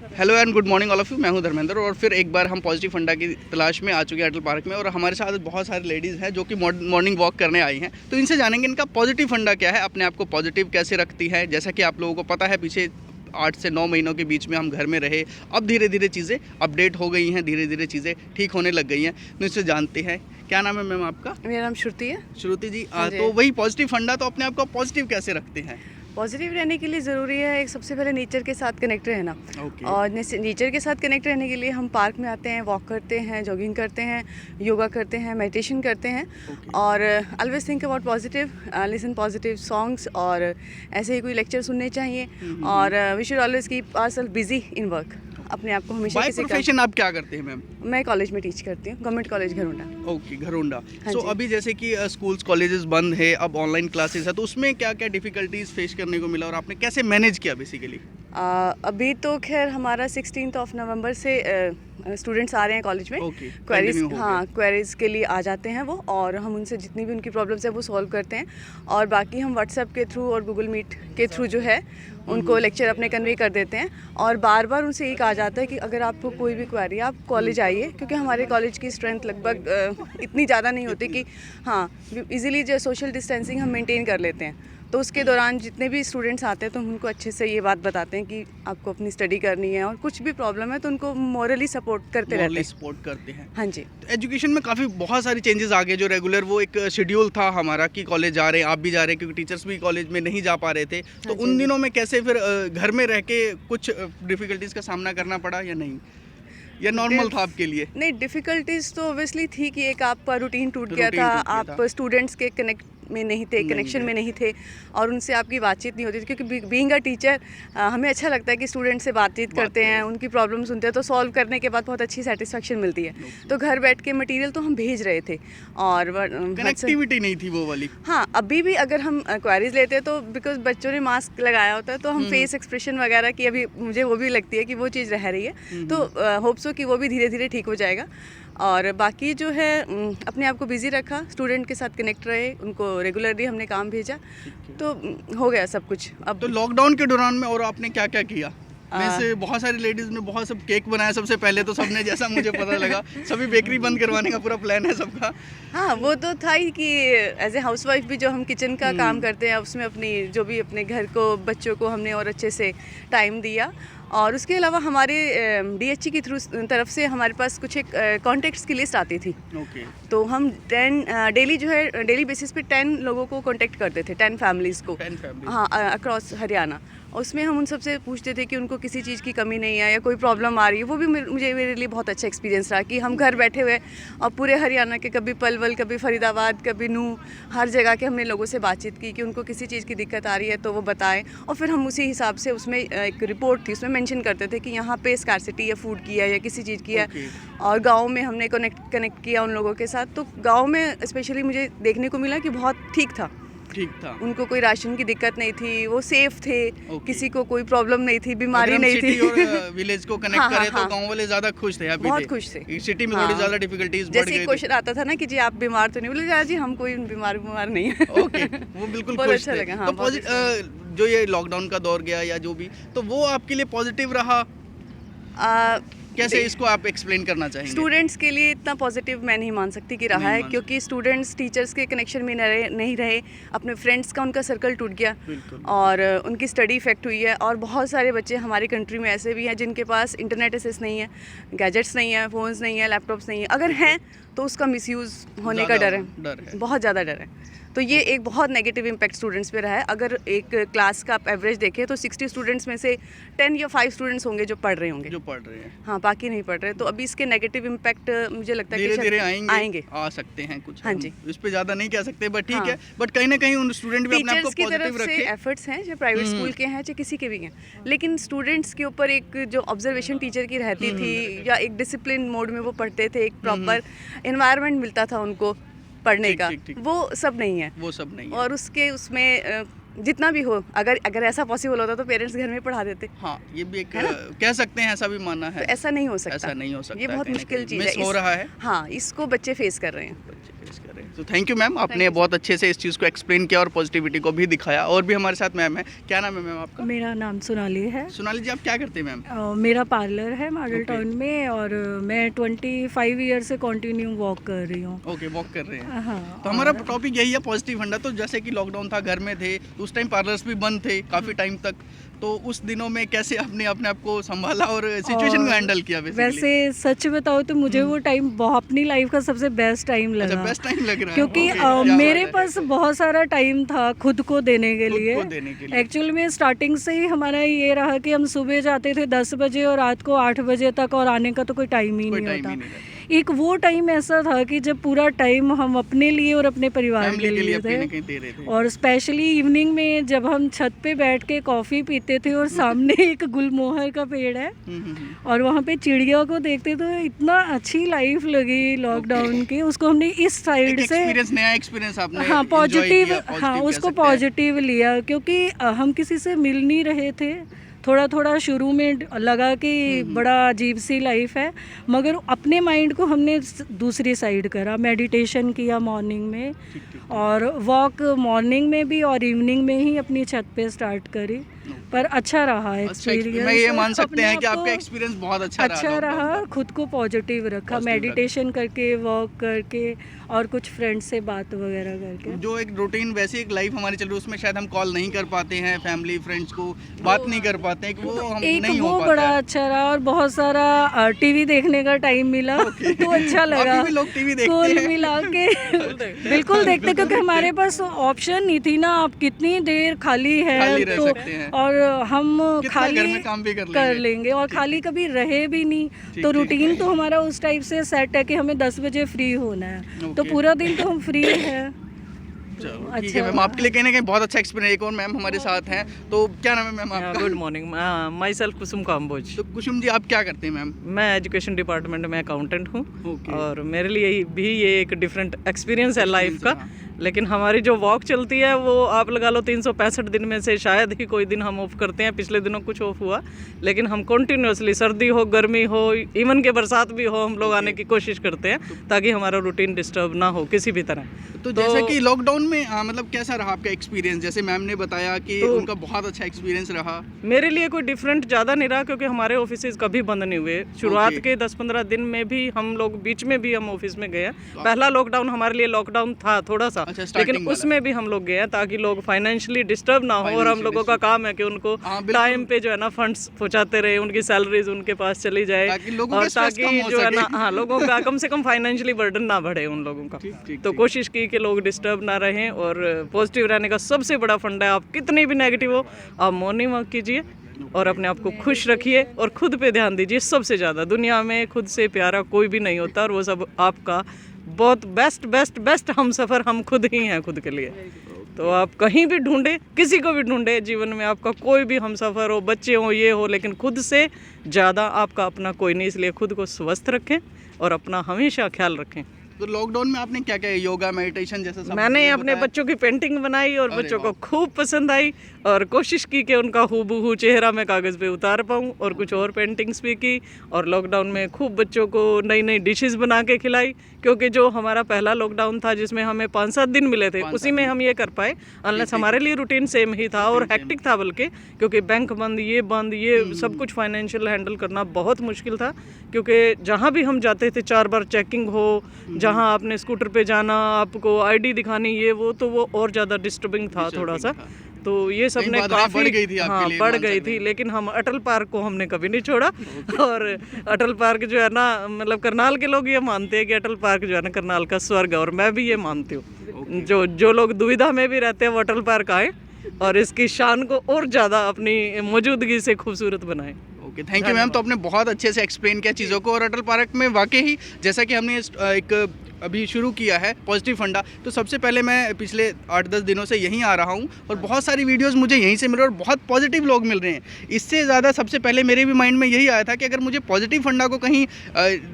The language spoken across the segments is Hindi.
Hello and good morning all of you. मैं हूं धर्मेंद्र और फिर एक बार हम पॉजिटिव फंडा की तलाश में आ चुके हैं अटल पार्क में और हमारे साथ बहुत सारी लेडीज़ हैं जो कि मॉर्निंग वॉक करने आई हैं। तो इनसे जानेंगे इनका पॉजिटिव फंडा क्या है, अपने आप को पॉजिटिव कैसे रखती है। जैसा कि आप लोगों को पता है पीछे 8 से 9 महीनों के बीच में हम घर में रहे, अब धीरे धीरे चीज़ें अपडेट हो गई हैं, धीरे धीरे चीज़ें ठीक होने लग गई हैं। तो इससे जानते हैं, क्या नाम है मैम आपका? मेरा नाम श्रुति है। श्रुति जी, हाँ जी। तो वही पॉजिटिव फंडा, तो अपने आप को पॉजिटिव कैसे रखते हैं? पॉजिटिव रहने के लिए ज़रूरी है एक सबसे पहले नेचर के साथ कनेक्ट रहना। ओके। और नेचर के साथ कनेक्ट रहने के लिए हम पार्क में आते हैं, वॉक करते हैं, जॉगिंग करते हैं, योगा करते हैं, मेडिटेशन करते हैं। ओके। और always think about positive, listen positive songs और ऐसे ही कोई लेक्चर सुनने चाहिए। और we should always keep ourselves busy in work. अपने आप को हमेशा बाय किसी प्रोफेशन आप क्या करते हैं मैम? मैं कॉलेज में टीच करती हूँ, government college Gharaunda. Okay, Gharaunda. हाँ सो जी। अभी जैसे कि स्कूल्स कॉलेजेस बंद है, अब ऑनलाइन क्लासेस है, तो उसमें क्या क्या डिफिकल्टीज फेस करने को मिला और आपने कैसे मैनेज किया बेसिकली? अभी तो खैर हमारा 16 नवंबर से स्टूडेंट्स आ रहे हैं कॉलेज में। ओके, क्वेरीज, continue हो हाँ, गया। क्वेरीज के लिए आ जाते हैं वो, और हम उनसे जितनी भी उनकी प्रॉब्लम्स है वो सॉल्व करते हैं। और बाकी हम व्हाट्सएप के थ्रू और गूगल मीट के थ्रू जो है उनको लेक्चर अपने कन्वे कर देते हैं। और बार बार उनसे यही कहा जाता है कि अगर आपको कोई भी क्वेरी है आप कॉलेज आइए, क्योंकि हमारे कॉलेज की स्ट्रेंथ लगभग इतनी ज़्यादा नहीं होती कि हाँ इजीली जो सोशल डिस्टेंसिंग हम मेंटेन कर लेते हैं। तो उसके दौरान जितने भी स्टूडेंट्स आते हैं तो हम उनको अच्छे से ये बात बताते हैं कि आपको अपनी स्टडी करनी है, और कुछ भी प्रॉब्लम है तो उनको मोरली सपोर्ट करते रहते हैं। सपोर्ट करते हैं। हाँ जी। तो एजुकेशन में काफ़ी बहुत सारी चेंजेस आ गए। जो रेगुलर वो एक शेड्यूल था हमारा कि कॉलेज जा रहे हैं, आप भी जा रहे हैं, क्योंकि टीचर्स भी कॉलेज में नहीं जा पा रहे थे। तो हाँ जी, उन हाँ जी। दिनों में कैसे फिर घर में रह के कुछ डिफिकल्टीज का सामना करना पड़ा या नहीं, या नॉर्मल था आपके लिए? नहीं, डिफिकल्टीज तो ऑब्वियसली थी कि एक आपका रूटीन टूट गया रूटीन था, टूट गया आप था। स्टूडेंट्स के कनेक्ट में नहीं थे, कनेक्शन में नहीं थे, और उनसे आपकी बातचीत नहीं होती थी। क्योंकि बीइंग अ टीचर हमें अच्छा लगता है कि स्टूडेंट से बातचीत करते हैं, उनकी प्रॉब्लम सुनते हैं, तो सॉल्व करने के बाद बहुत अच्छी सेटिस्फेक्शन मिलती है। तो घर बैठ के मटेरियल तो हम भेज रहे थे, और कनेक्टिविटी नहीं थी वो वाली। हाँ, अभी भी अगर हम क्वेरीज लेते हैं तो बिकॉज बच्चों ने मास्क लगाया होता है तो हम फेस एक्सप्रेशन वगैरह की अभी मुझे वो भी लगती है कि वो चीज़ रह रही है। तो होप्सो कि वो भी धीरे धीरे ठीक हो जाएगा। और बाकी जो है अपने आप को बिजी रखा, स्टूडेंट के साथ कनेक्ट रहे, उनको रेगुलरली हमने काम भेजा, तो हो गया सब कुछ। अब तो लॉकडाउन के दौरान में और आपने क्या क्या किया? वैसे बहुत सारी लेडीज ने बहुत सब केक बनाया सबसे पहले, तो सबने, जैसा मुझे पता लगा, सभी बेकरी बंद करवाने का पूरा प्लान है सबका। हाँ, वो तो था ही कि एज ए हाउसवाइफ भी जो हम किचन का काम करते हैं उसमें अपनी जो भी अपने घर को, बच्चों को हमने और अच्छे से टाइम दिया। और उसके अलावा हमारे DHE की तरफ से हमारे पास कुछ एक कॉन्टेक्ट्स की लिस्ट आती थी। ओके। तो हम 10 डेली जो है डेली बेसिस पे 10 लोगों को कांटेक्ट करते थे, 10 फैमिलीज़ को। 10 फैमिली। हाँ, अक्रॉस हरियाणा। उसमें हम उन सबसे पूछते थे कि उनको किसी चीज़ की कमी नहीं है या कोई प्रॉब्लम आ रही है। वो भी मेरे लिए बहुत अच्छा एक्सपीरियंस रहा कि हम घर बैठे हुए और पूरे हरियाणा के, कभी पलवल, कभी फरीदाबाद, कभी नूह, हर जगह के हमने लोगों से बातचीत की कि उनको किसी चीज़ की दिक्कत आ रही है तो वो बताएं। और फिर हम उसी हिसाब से उसमें एक रिपोर्ट थी, उसमें मेंशन करते थे कि यहाँ पे स्कार्सिटी है फूड की है या किसी चीज़ की है। और गाँव में हमने कनेक्ट किया उन लोगों के साथ। तो गाँव में स्पेशली मुझे देखने को मिला कि बहुत ठीक था, उनको कोई राशन की दिक्कत नहीं थी, वो सेफ थे, किसी को कोई प्रॉब्लम नहीं थी, बीमारी नहीं थी। सिटी और विलेज को कनेक्ट हाँ, करें हाँ, तो गांव वाले ज्यादा खुश थे, हैप्पी थे। बहुत खुश थे। सिटी में हाँ, थोड़ी ज्यादा डिफिकल्टीज बढ़ जैसे गई एक क्वेश्चन आता था ना कि जी आप बीमार तो नहीं, बोले यार जी हम कोई बीमार नहीं है। ओके, वो बिल्कुल बहुत खुश अच्छा थे। लगा। हाँ, तो जो ये लॉकडाउन का दौर गया या जो भी, तो वो आपके लिए पॉजिटिव रहा? कैसे इसको आप एक्सप्लेन करना चाहेंगे? स्टूडेंट्स के लिए इतना पॉजिटिव मैं नहीं मान सकती कि रहा है, क्योंकि स्टूडेंट्स टीचर्स के कनेक्शन में नहीं रहे, अपने फ्रेंड्स का उनका सर्कल टूट गया और उनकी स्टडी इफेक्ट हुई है। और बहुत सारे बच्चे हमारी कंट्री में ऐसे भी हैं जिनके पास इंटरनेट एक्सेस नहीं है, गैजेट्स नहीं है, फ़ोन्स नहीं है, लैपटॉप्स नहीं है। अगर हैं तो उसका मिसयूज़ होने का डर है, बहुत ज़्यादा डर है। तो ये एक बहुत नेगेटिव इम्पैक्ट स्टूडेंट्स पे रहा है। अगर एक क्लास का आप एवरेज देखें तो 60 स्टूडेंट्स में से 10 या 5 स्टूडेंट्स होंगे जो पढ़ रहे हैं। हाँ, बाकी नहीं पढ़ रहे। तो अभी इसके नेगेटिव इम्पैक्ट मुझे लगता है कि धीरे-धीरे आएंगे, आ सकते हैं कुछ। हाँ जी, इस पे ज़्यादा नहीं कह सकते, बट ठीक है। बट कहीं ना कहीं उन स्टूडेंट भी अपने आप को पॉजिटिव रखें। एफर्ट्स हैं, चाहे प्राइवेट स्कूल के हैं चाहे किसी के भी हैं, लेकिन स्टूडेंट्स के ऊपर एक जो ऑब्जर्वेशन टीचर की रहती थी या एक डिसिप्लिन मोड में वो पढ़ते थे, एक प्रॉपर एनवायरनमेंट मिलता था उनको पढ़ने का, वो सब नहीं है। वो सब नहीं है। और उसमें जितना भी हो, अगर ऐसा पॉसिबल होता तो पेरेंट्स घर में पढ़ा देते। हाँ, ये भी एक कह सकते हैं, ऐसा भी मानना है। तो ऐसा नहीं हो सकता, ऐसा नहीं हो सकता, ये बहुत कहीं ना मुश्किल कहीं चीज़ मिस है। हो रहा है। हाँ, इसको बच्चे फेस कर रहे हैं। तो थैंक यू मैम, आपने बहुत अच्छे से इस चीज़ को एक्सप्लेन किया और पॉजिटिविटी को भी दिखाया। और भी हमारे साथ मैम है। क्या नाम है मैम आपका? मेरा नाम सोनाली है। सोनाली जी, आप क्या करते हैं मैम? मेरा पार्लर है मॉडल Okay. टाउन में, और मैं 25 ईयर से कंटिन्यू वॉक कर रही हूँ। ओके, वॉक कर रहे हैं। हाँ, तो हमारा टॉपिक यही है, पॉजिटिव फंडा। तो जैसे कि लॉकडाउन था, घर में थे, तो उस टाइम पार्लर्स भी बंद थे काफ़ी टाइम तक। तो उस दिनों में कैसे आपने अपने आप को संभाला और सिचुएशन को हैंडल किया बेसिकली? वैसे सच बताओ तो मुझे वो टाइम अपनी लाइफ का सबसे बेस्ट टाइम अच्छा, लगा। बेस्ट टाइम लग रहा है। क्योंकि Okay, क्या मेरे बात है। पास बहुत सारा टाइम था खुद को देने के खुद लिए। को देने के लिए। एक्चुअल में स्टार्टिंग से ही हमारा ये रहा कि हम सुबह जाते थे 10 बजे और रात को 8 बजे तक, और आने का तो कोई टाइम ही कोई नहीं टाइम होता। ही नहीं रहता। एक वो टाइम ऐसा था कि जब पूरा टाइम हम अपने लिए और अपने परिवार फैमिली के के लिए लिए कहीं ना थे। कहीं दे रहे थे। और स्पेशली इवनिंग में जब हम छत पे बैठ के कॉफ़ी पीते थे और सामने एक गुलमोहर का पेड़ है और वहाँ पे चिड़िया को देखते, तो इतना अच्छी लाइफ लगी लॉकडाउन की। उसको हमने इस साइड से एक्सपीरियंस, नया एक्सपीरियंस आपने हाँ enjoy पॉजिटिव, किया, हाँ positive उसको कह सकते हैं। पॉजिटिव लिया, क्योंकि हम किसी से मिल नहीं रहे थे। थोड़ा थोड़ा शुरू में लगा कि बड़ा अजीब सी लाइफ है, मगर अपने माइंड को हमने दूसरी साइड करा। मेडिटेशन किया मॉर्निंग में, और वॉक मॉर्निंग में भी और इवनिंग में ही अपनी छत पे स्टार्ट करी। पर अच्छा रहा एक्सपीरियंस। मैं ये मान सकते अपने हैं कि आप को आपका एक्सपीरियंस बहुत अच्छा रहा। खुद को पॉजिटिव रखा, मेडिटेशन करके, वॉक करके, और कुछ फ्रेंड्स से बात वगैरह करके। जो एक रूटीन वैसे एक लाइफ हमारी चल रही है, उसमें शायद हम कॉल नहीं कर पाते हैं, फैमिली फ्रेंड्स को बात नहीं कर पाते हैं, कि वो हम एक नहीं वो हो पाता बड़ा है। अच्छा रहा, और बहुत सारा टीवी देखने का टाइम मिला तो अच्छा लगा। अभी भी लोग टीवी देखते कुल हैं। मिला के बिल्कुल देखते, क्योंकि हमारे पास ऑप्शन नहीं थी ना, आप कितनी देर खाली है खाली रह तो, सकते हैं। और हम कितना खाली घर में काम भी कर कर लेंगे। लेंगे, और खाली कभी रहे भी नहीं। ठीक, तो ठीक। रूटीन तो हमारा उस टाइप से सेट है कि हमें 10 बजे फ्री होना है, तो ओके। पूरा दिन तो हम फ्री है। चलो ठीक अच्छा है मैम, आपके लिए कहीं ना कहीं बहुत अच्छा एक्सपीरियंस। एक और मैम हमारे साथ हैं, तो क्या नाम है मैम आपका? गुड मॉर्निंग, माई सेल्फ कुसुम काम्बोज। तो कुसुम जी, आप क्या करते हैं मैम? मैं एजुकेशन डिपार्टमेंट में अकाउंटेंट हूँ। ओके। और मेरे लिए भी ये एक डिफरेंट एक्सपीरियंस है लाइफ का। हाँ। लेकिन हमारी जो वॉक चलती है वो आप लगा लो 365 दिन में से शायद ही कोई दिन हम ऑफ करते हैं। पिछले दिनों कुछ ऑफ हुआ, लेकिन हम कंटिन्यूसली, सर्दी हो, गर्मी हो, इवन के बरसात भी हो, हम लोग आने की कोशिश करते हैं ताकि हमारा रूटीन डिस्टर्ब ना हो किसी भी तरह। तो जैसे कि लॉकडाउन में मतलब कैसा रहा आपका एक्सपीरियंस? जैसे मैम ने बताया कि उनका बहुत अच्छा एक्सपीरियंस रहा। मेरे लिए कोई डिफरेंट ज़्यादा नहीं रहा, क्योंकि हमारे ऑफिस कभी बंद नहीं हुए। शुरुआत Okay. के 10-15 दिन में भी हम लोग बीच में भी हम ऑफिस में गए। पहला लॉकडाउन हमारे लिए लॉकडाउन था थोड़ा सा, अच्छा, starting लेकिन वाला। उसमें भी हम लोग गए हैं ताकि लोग फाइनेंशियली डिस्टर्ब ना हो। और हम Financially लोगों का काम है कि उनको हाँ, बिल्कुल। टाइम पे जो है ना फंड्स पहुंचाते रहे, उनकी सैलरीज उनके पास चली जाए, ताकि लोगों और का stress ताकि कम हो जो है ना, सके। हाँ, लोगों का कम से कम फाइनेंशियली बर्डन ना बढ़े उन लोगों का। ठीक, तो कोशिश की कि लोग डिस्टर्ब ना रहें, और पॉजिटिव रहने का सबसे बड़ा फंडा है, आप कितनी भी नेगेटिव हो, आप मॉर्निंग वॉक कीजिए और अपने आप को खुश रखिए और खुद पे ध्यान दीजिए। सबसे ज़्यादा दुनिया में खुद से प्यारा कोई भी नहीं होता, और वो सब आपका बहुत बेस्ट बेस्ट बेस्ट हम सफ़र हम खुद ही हैं खुद के लिए। तो आप कहीं भी ढूंढे, किसी को भी ढूंढे, जीवन में आपका कोई भी हम सफ़र हो, बच्चे हो, ये हो, लेकिन खुद से ज़्यादा आपका अपना कोई नहीं। इसलिए खुद को स्वस्थ रखें और अपना हमेशा ख्याल रखें। तो लॉकडाउन में आपने क्या क्या, योगा, मेडिटेशन जैसा सब मैंने आपने अपने बताया? बच्चों की पेंटिंग बनाई और अरे बच्चों को वाह। खूब पसंद आई, और कोशिश की कि उनका हूबहू चेहरा मैं कागज़ पे उतार पाऊँ, और कुछ और पेंटिंग्स भी की। और लॉकडाउन में खूब बच्चों को नई नई डिशेस बना के खिलाई, क्योंकि जो हमारा पहला लॉकडाउन था जिसमें हमें 5-7 दिन मिले थे, उसी में हम ये कर पाए। अनलेस हमारे लिए रूटीन सेम ही था और हैक्टिक था बल्कि, क्योंकि बैंक बंद, ये बंद, ये सब कुछ फाइनेंशियल हैंडल करना बहुत मुश्किल था। क्योंकि जहाँ भी हम जाते थे 4 बार चेकिंग हो, जहाँ आपने स्कूटर पे जाना, आपको आईडी दिखानी, ये वो, तो वो और ज़्यादा डिस्टर्बिंग था थोड़ा सा। तो ये सब कई ने बाधाएं काफ़ी बढ़ गई थी आपके हाँ लिए, बढ़ मान गई सकते थी, हैं। लेकिन हम अटल पार्क को हमने कभी नहीं छोड़ा। और अटल पार्क जो है ना, मतलब करनाल के लोग ये मानते हैं कि अटल पार्क जो है ना करनाल का स्वर्ग है, और मैं भी ये मानती हूँ। जो लोग दुविधा में भी रहते हैं वो अटल पार्क आए और इसकी शान को और ज़्यादा अपनी मौजूदगी से खूबसूरत बनाए। Okay, thank you ma'am. तो आपने बहुत अच्छे से एक्सप्लेन किया चीज़ों को। और अटल पार्क में वाकई ही जैसा कि हमने एक अभी शुरू किया है पॉजिटिव फंडा, तो सबसे पहले मैं पिछले 8-10 दिनों से यहीं आ रहा हूँ और बहुत सारी वीडियोस मुझे यहीं से मिल रहे हैं और बहुत पॉजिटिव लोग मिल रहे हैं। इससे ज़्यादा सबसे पहले मेरे भी माइंड में यही आया था कि अगर मुझे पॉजिटिव फंडा को कहीं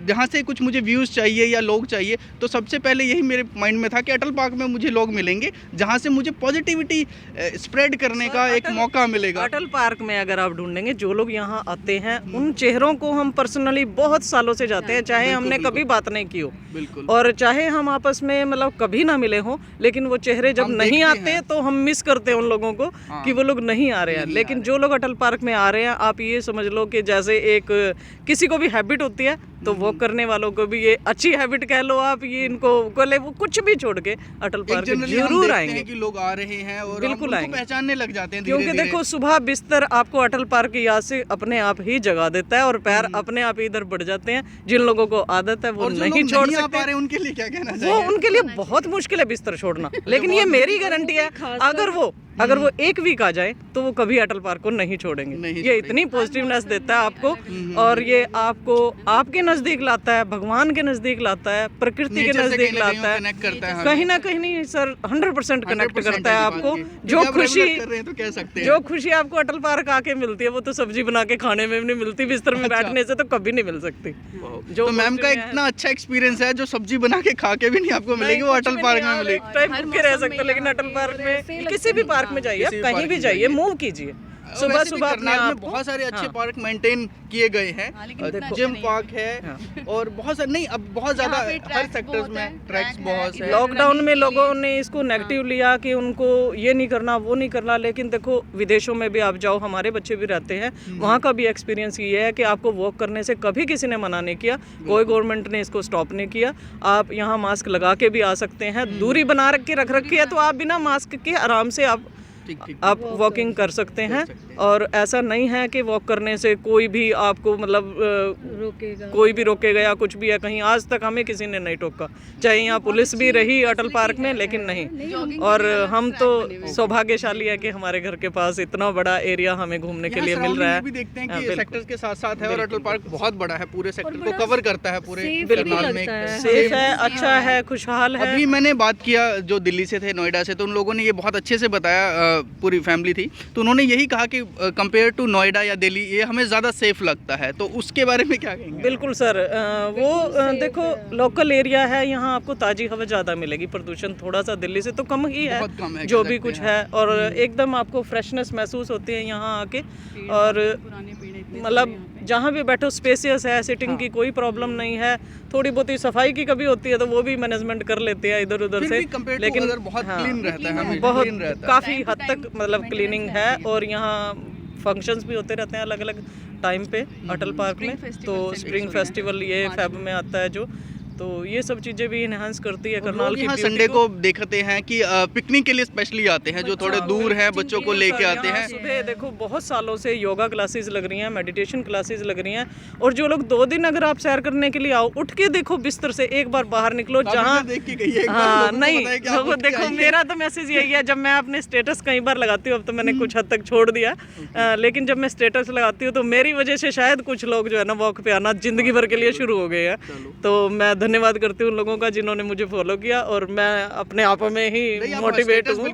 जहाँ से कुछ मुझे व्यूज़ चाहिए या लोग चाहिए, तो सबसे पहले यही मेरे माइंड में था कि अटल पार्क में मुझे लोग मिलेंगे जहाँ से मुझे पॉजिटिविटी स्प्रेड करने का एक मौका मिलेगा। अटल पार्क में अगर आप ढूंढेंगे, जो लोग यहाँ आते हैं उन चेहरों को हम पर्सनली बहुत सालों से जाते हैं, चाहे हमने कभी बात नहीं की हो, बिल्कुल, और चाहे हम आपस में मतलब कभी ना मिले हों, लेकिन वो चेहरे जब नहीं आते तो हम मिस करते हैं उन लोगों को कि वो लोग नहीं आ रहे हैं। लेकिन जो लोग अटल पार्क में आ रहे हैं, आप ये समझ लो कि जैसे एक किसी को भी हैबिट होती है, तो वॉक करने वालों को भी ये अच्छी हैबिट कह लो आप, ये इनको कोले वो कुछ भी छोड़ के अटल पार्क जरूर आएंगे कि लोग आ रहे हैं और बिल्कुल हम आएंगे, पहचानने लग जाते हैं क्योंकि देखो सुबह बिस्तर आपको अटल पार्क की याद से अपने आप ही जगा देता है और पैर अपने आप ही इधर बढ़ जाते हैं। जिन लोगों को आदत है वो नहीं छोड़ सकते, उनके लिए क्या कहना वो उनके लिए बहुत मुश्किल है बिस्तर छोड़ना, लेकिन ये मेरी गारंटी है, अगर वो एक वीक आ जाए तो वो कभी अटल पार्क को नहीं छोड़ेंगे। ये इतनी पॉजिटिवनेस देता है आपको, और ये आपको आपके नजदीक लाता है, भगवान के नजदीक लाता है, प्रकृति के नजदीक लाता है, कहीं ना कहीं सर 100% कनेक्ट करता है आपको। जो खुशी आपको अटल पार्क आके मिलती है वो तो सब्जी बना के खाने में भी नहीं मिलती, बिस्तर में बैठने से तो कभी नहीं मिल सकती। जो मैम का इतना अच्छा एक्सपीरियंस है, जो सब्जी बना के खा के भी नहीं आपको मिलेगी, वो अटल पार्क में मिलेगी। टाइम भूखे रह सकते, लेकिन अटल पार्क में किसी भी पार्क में जाइए, आप कहीं भी जाइए, मूव कीजिए। सुबह सुबह अपने आप में बहुत सारे अच्छे पार्क मेंटेन किए गए हैं, जिम पार्क है और बहुत सारे, नहीं अब बहुत ज्यादा हर सेक्टर्स में ट्रैक्स बहुत है। लॉकडाउन में लोगों ने इसको नेगेटिव लिया कि उनको ये नहीं करना वो नहीं करना, लेकिन देखो विदेशों में भी आप जाओ, हमारे बच्चे भी रहते हैं, वहाँ का भी एक्सपीरियंस ये है कि आपको वॉक करने से कभी किसी ने मना नहीं किया, कोई गवर्नमेंट ने इसको स्टॉप नहीं किया। आप यहाँ मास्क लगा के भी आ सकते हैं, दूरी बना रख रखी है तो आप बिना मास्क के आराम से आप वॉकिंग कर सकते हैं। और ऐसा नहीं है कि वॉक करने से कोई भी आपको मतलब कोई भी रोकेगा या कुछ भी है, कहीं आज तक हमें किसी ने नहीं टोका, चाहे यहाँ पुलिस भी रही अटल पार्क में, लेकिन नहीं। और हम तो सौभाग्यशाली है कि हमारे घर के पास इतना बड़ा एरिया हमें घूमने के लिए मिल रहा है। भी देखते हैं कि सेक्टर्स के साथ साथ है और अटल पार्क बहुत बड़ा है, पूरे सेक्टर को कवर करता है, पूरे करनाल में सेफ है, अच्छा है, खुशहाल है। अभी मैंने बात किया जो दिल्ली से थे, नोएडा से, तो उन लोगों ने ये बहुत अच्छे से बताया, पूरी फैमिली थी, तो उन्होंने यही कहा कि कंपेयर टू नोएडा या दिल्ली ये हमें ज़्यादा सेफ लगता है, तो उसके बारे में क्या कहेंगे? बिल्कुल सर, वो देखो लोकल एरिया है, यहाँ आपको ताज़ी हवा ज़्यादा मिलेगी, प्रदूषण थोड़ा सा दिल्ली से तो कम ही है, जो भी कुछ है, और एकदम आपको फ्रेशनेस महसूस होती है यहाँ आके। और मतलब जहाँ भी बैठो स्पेसियस है, सिटिंग की कोई प्रॉब्लम नहीं है, थोड़ी बहुत ही सफाई की कभी होती है तो वो भी मैनेजमेंट कर लेते हैं इधर उधर से, लेकिन बहुत क्लीन रहता है, बहुत काफ़ी हद तक मतलब क्लीनिंग है। और यहाँ फंक्शंस भी होते रहते हैं अलग अलग टाइम पे अटल पार्क में, तो स्प्रिंग फेस्टिवल ये फेब में आता है जो, तो ये सब चीज़ें भी इन्हांस करती है करनाल की ब्यूटी संडे को देखते हैं कि पिकनिक के लिए स्पेशली आते हैं, जो थोड़े दूर हैं, बच्चों को लेके आते हैं। सुबह देखो बहुत सालों से योगा क्लासेस लग रही हैं, मेडिटेशन क्लासेस लग रही हैं, और जो लोग 2 दिन अगर आप सैर करने के लिए आओ, उठ के देखो बिस्तर से एक बार बाहर निकलो, जहाँ नहीं देखो मेरा तो मैसेज यही है, जब मैं अपने स्टेटस कई बार लगाती हूँ, अब तो मैंने कुछ हद तक छोड़ दिया, लेकिन जब मैं स्टेटस लगाती हूँ तो मेरी वजह से शायद कुछ लोग जो है ना वॉक पे आना जिंदगी भर के लिए शुरू हो गए हैं। तो मैं धन्यवाद करती हूँ उन लोगों का जिन्होंने मुझे फॉलो किया, और मैं अपने आप में ही मोटिवेट हूँ।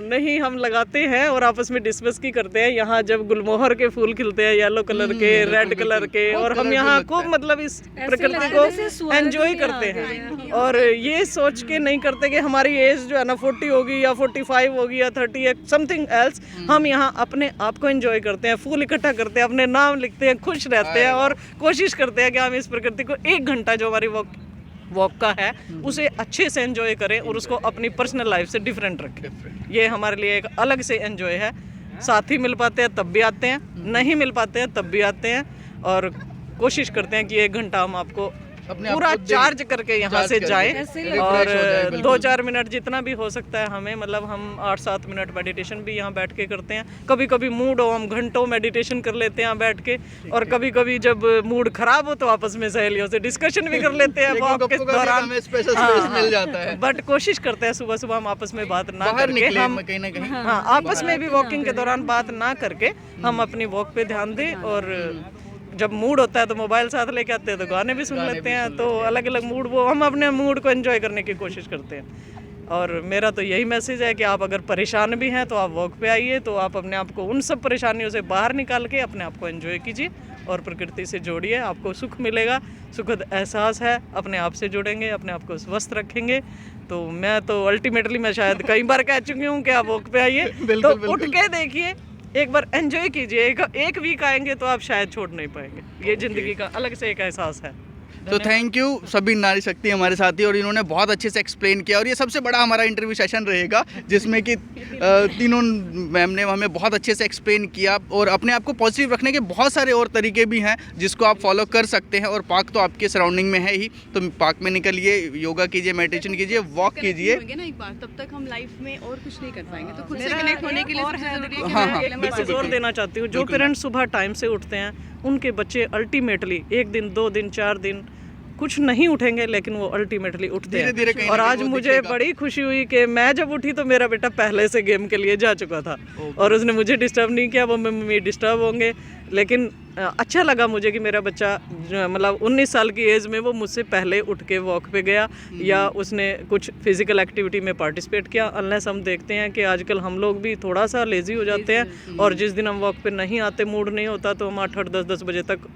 नहीं, हम लगाते हैं और आपस में डिस्कस की करते हैं। यहाँ जब गुलमोहर के फूल खिलते हैं, येलो कलर के, रेड कलर के, और हम यहाँ खूब मतलब इस प्रकृति को एंजॉय करते हैं, और ये सोच के नहीं करते कि हमारी एज जो है ना 40 होगी या 45 होगी या 30 या समथिंग एल्स। हम यहाँ अपने आप को एंजॉय करते हैं, फूल इकट्ठा करते हैं, अपने नाम लिखते हैं, खुश रहते हैं, और कोशिश करते हैं कि हम इस प्रकृति को 1 घंटा जो हमारी वॉक का है उसे अच्छे से एंजॉय करें और उसको अपनी पर्सनल लाइफ से डिफरेंट रखें। ये हमारे लिए एक अलग से एंजॉय है। साथी मिल पाते हैं तब भी आते हैं, नहीं मिल पाते हैं तब भी आते हैं, और कोशिश करते हैं कि 1 घंटा हम आपको पूरा चार्ज करके यहाँ से जाएं, और 2-4 मिनट जितना भी हो सकता है हमें, मतलब हम 8-7 मिनट मेडिटेशन भी यहाँ बैठ के करते हैं। कभी कभी मूड हो हम घंटों मेडिटेशन कर लेते हैं बैठ के, और कभी कभी जब मूड खराब हो तो आपस में सहेलियों से डिस्कशन भी कर लेते हैं वॉक के दौरान, मिल जाता है। बट कोशिश करते हैं सुबह सुबह हम आपस में बात ना करके, हम आपस में भी वॉकिंग के दौरान बात ना करके हम अपनी वॉक पे ध्यान दें, और जब मूड होता है तो मोबाइल साथ लेके आते हैं तो गाने भी सुन लेते हैं, तो अलग अलग मूड, वो हम अपने मूड को एंजॉय करने की कोशिश करते हैं। और मेरा तो यही मैसेज है कि आप अगर परेशान भी हैं तो आप वॉक पे आइए, तो आप अपने आप को उन सब परेशानियों से बाहर निकाल के अपने आप को एंजॉय कीजिए और प्रकृति से जोड़िए, आपको सुख मिलेगा, सुखद एहसास है, अपने आप से जुड़ेंगे, अपने आप को स्वस्थ रखेंगे। तो मैं तो अल्टीमेटली मैं शायद कई बार कह चुकी हूँ कि आप वॉक पे आइए, तो उठ के देखिए, एक बार एंजॉय कीजिए, एक वीक आएंगे तो आप शायद छोड़ नहीं पाएंगे। ये ज़िंदगी का अलग से एक एहसास है। तो थैंक यू सभी नारी शक्ति हमारे साथी, और इन्होंने बहुत अच्छे से एक्सप्लेन किया, और ये सबसे बड़ा हमारा इंटरव्यू सेशन रहेगा जिसमें कि तीनों मैम ने हमें बहुत अच्छे से एक्सप्लेन किया, और अपने आप को पॉजिटिव रखने के बहुत सारे और तरीके भी हैं जिसको आप फॉलो कर सकते हैं। और पार्क तो आपके सराउंडिंग में है ही, तो पार्क में निकलिए, योगा कीजिए, मेडिटेशन कीजिए, वॉक कीजिए। ना एक बार, तब तक हम लाइफ में और कुछ नहीं कर पाएंगे, तो खुद से कनेक्ट होने के लिए सबसे जरूरी है कि हाँ, मैं हाँ, अकेले में मैसेज और देना चाहती हूँ, जो पेरेंट्स सुबह टाइम से उठते हैं उनके बच्चे अल्टीमेटली 1 दिन 2 दिन 4 दिन कुछ नहीं उठेंगे, लेकिन वो अल्टीमेटली उठते हैं। धीरे-धीरे कहीं और ना आज कहीं वो मुझे दिखेगा। बड़ी खुशी हुई कि मैं जब उठी तो मेरा बेटा पहले से गेम के लिए जा चुका था और उसने मुझे डिस्टर्ब नहीं किया, वो मम्मी डिस्टर्ब होंगे, लेकिन अच्छा लगा मुझे कि मेरा बच्चा मतलब 19 साल की एज में वो मुझसे पहले उठ के वॉक पे गया या उसने कुछ फिजिकल एक्टिविटी में पार्टिसिपेट किया। अनलेस हम देखते हैं कि आजकल हम लोग भी थोड़ा सा लेजी हो जाते हैं, और जिस दिन हम वॉक पे नहीं आते, मूड नहीं होता, तो हम 8-8 10-10 बजे तक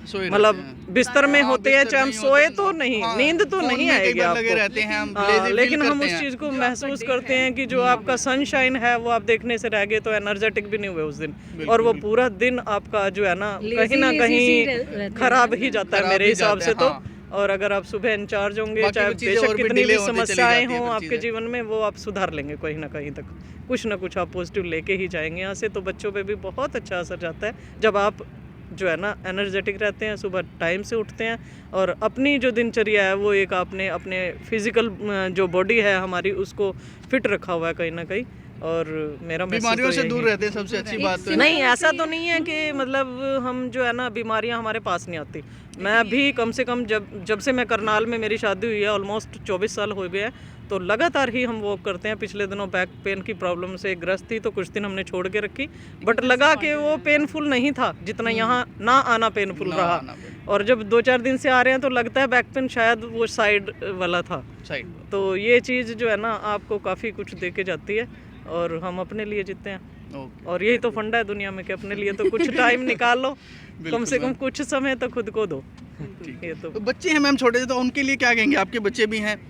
मतलब बिस्तर में होते हैं, चाहे हम सोए तो नहीं, नींद तो नहीं आएगी लगे रहते हैं हम, लेकिन हम उस चीज़ को महसूस करते हैं कि जो आपका सनशाइन है वो आप देखने से रह गए तो एनर्जेटिक भी नहीं हुए उस दिन, और वो पूरा दिन आपका जो है ना कहीं खराब ही जाता है मेरे हिसाब से तो। और अगर आप सुबह इंचार्ज होंगे, चाहे बेशक कितनी भी समस्याएं हों आपके जीवन में, वो आप सुधार लेंगे कहीं ना कहीं तक, कुछ ना कुछ आप पॉजिटिव लेके ही जाएंगे यहाँ से। तो बच्चों पे भी बहुत अच्छा असर जाता है जब आप जो है ना एनर्जेटिक रहते हैं, सुबह टाइम से उठते हैं, और अपनी जो दिनचर्या है वो एक आपने अपने फिजिकल जो बॉडी है हमारी उसको फिट रखा हुआ है कहीं ना कहीं। और मेरा बीमारियों से दूर रहते हैं, सबसे अच्छी बात तो नहीं, ऐसा तो नहीं है कि मतलब हम जो है ना बीमारियां हमारे पास नहीं आती। मैं भी कम से कम जब से मैं करनाल में मेरी शादी हुई है ऑलमोस्ट 24 साल हो गए हैं, तो लगातार ही हम वॉक करते हैं। पिछले दिनों बैक पेन की प्रॉब्लम से ग्रस्त थी तो कुछ दिन हमने छोड़ के रखी, बट लगा कि वो पेनफुल नहीं था जितना यहाँ ना आना पेनफुल रहा। और जब 2-4 दिन से आ रहे हैं तो लगता है बैक पेन शायद वो साइड वाला था। तो ये चीज़ जो है ना आपको काफ़ी कुछ दे के जाती है, और हम अपने लिए जीते हैं। और यही तो फंडा है दुनिया में कि अपने लिए तो कुछ टाइम निकाल लो, कम से कम कुछ समय तो खुद को दो। ये तो बच्चे हैं मैम छोटे से, तो उनके लिए क्या कहेंगे? आपके बच्चे भी हैं?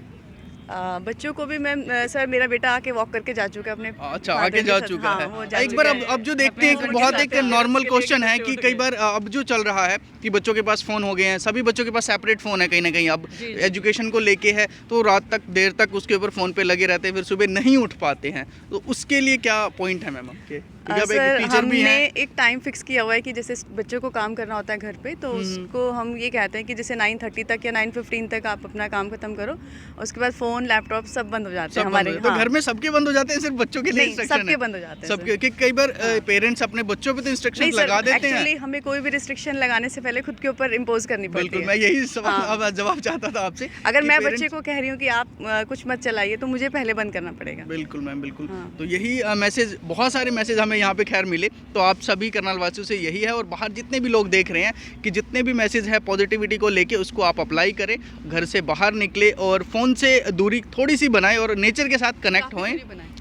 बच्चों को भी मैम सर मेरा बेटा आके वॉक करके जा चुका है अपने। अच्छा, आगे जा चुका है। एक बार अब जो देखते हैं, बहुत एक नॉर्मल क्वेश्चन है कि कई बार अब जो चल रहा है कि बच्चों के पास फ़ोन हो गए हैं, सभी बच्चों के पास सेपरेट फ़ोन है कहीं ना कहीं, अब एजुकेशन को लेके है, तो रात तक देर तक उसके ऊपर फ़ोन पे लगे रहते हैं, फिर सुबह नहीं उठ पाते हैं, तो उसके लिए क्या पॉइंट है मैम आपके? सर हमने एक टाइम फिक्स किया हुआ है कि जैसे बच्चों को काम करना होता है घर पे, तो उसको हम ये कहते हैं कि जैसे 9:30 तक या 9:15 तक आप अपना काम खत्म करो, उसके बाद फ़ोन लैपटॉप सब बंद हो जाते हैं हमारे। तो घर में सबके बंद हो जाते हैं, सिर्फ बच्चों के लिए इंस्ट्रक्शन है? सबके बंद हो जाते हैं सबके, कि कई बार पेरेंट्स अपने बच्चों पे तो इंस्ट्रक्शन लगा देते हैं। एक्चुअली हमें कोई भी रिस्ट्रिक्शन लगाने से पहले खुद के ऊपर इम्पोज करनी पड़ती है। बिल्कुल, मैं यही सवाल जवाब चाहता था आपसे। अगर मैं बच्चे को कह रही हूँ कि आप कुछ मत चलाइए, तो मुझे पहले बंद करना पड़ेगा। बिल्कुल मैम, बिल्कुल। तो यही मैसेज, बहुत सारे मैसेज हमें यहाँ पे खैर मिले, तो आप सभी करनाल वासियों से यही है, और बाहर जितने भी लोग देख रहे हैं कि जितने भी मैसेज है पॉजिटिविटी को लेके, उसको आप अप्लाई करें, घर से बाहर निकले और फ़ोन से दूरी थोड़ी सी बनाएं और नेचर के साथ कनेक्ट होएं,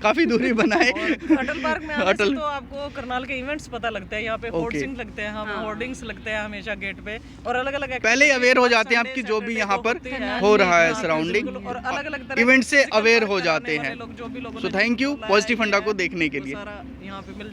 काफ़ी दूरी बनाएं। अटल पार्क में आने से तो आपको करनाल के इवेंट्स पता लगते हैं, यहाँ पे होर्डिंग्स लगते हैं, होर्डिंग्स लगते हैं हमेशा गेट पे, और अलग-अलग पहले अवेयर हो जाते हैं आपकी जो भी यहाँ पर हो रहा है सराउंडिंग, और अलग-अलग इवेंट से अवेयर हो जाते हैं। जो भी लोग सो थैंक यू पॉजिटिव फंडा को देखने के लिए। यहाँ पे मिल